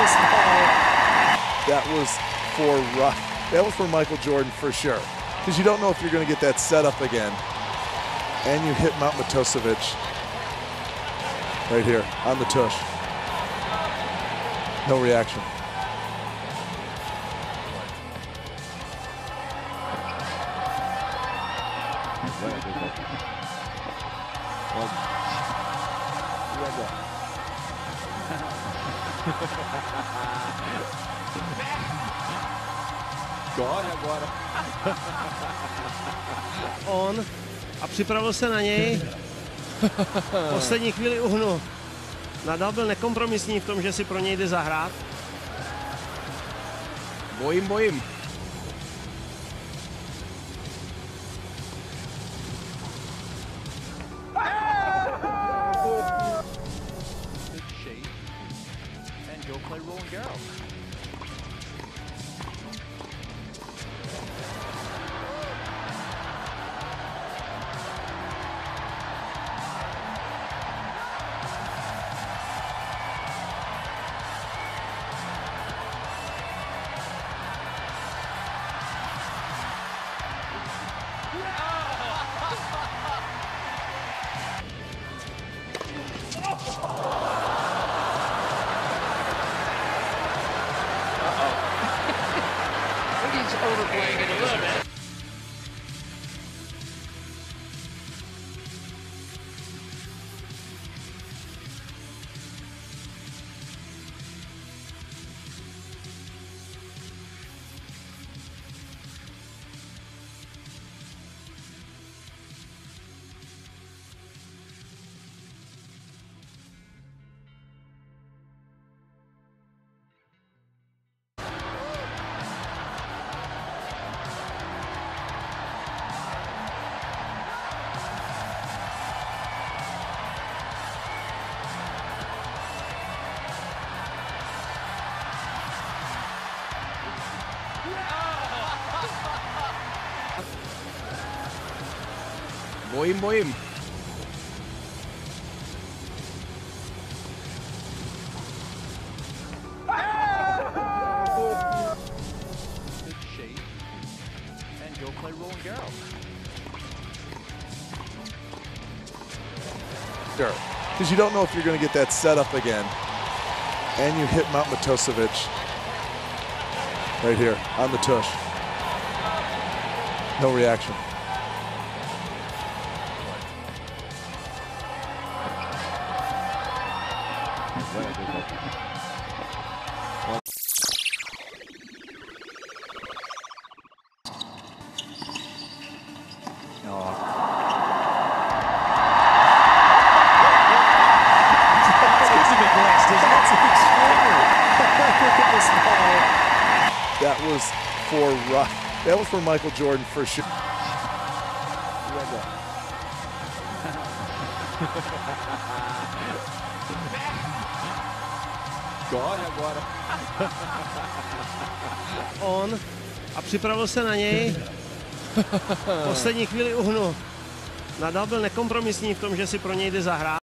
this ball. That was for Michael Jordan for sure. Because you don't know if you're going to get that set up again. And you hit Mount Matosevic right here on the tush. No reaction. On a připravil se na něj. V poslední chvíli uhnul. Nadal byl nekompromisní v tom, že si pro něj jde zahrát. Bojím. He's overplaying it a little bit. Bojím. Sure. Because you don't know if you're going to get that set up again. And you hit Mount Matosevic right here on the tush. No reaction. That was for Michael Jordan for sure. On a připravil se na něj. V poslední chvíli uhnul. Nadal byl nekompromisní v tom, že si pro něj jde zahrát.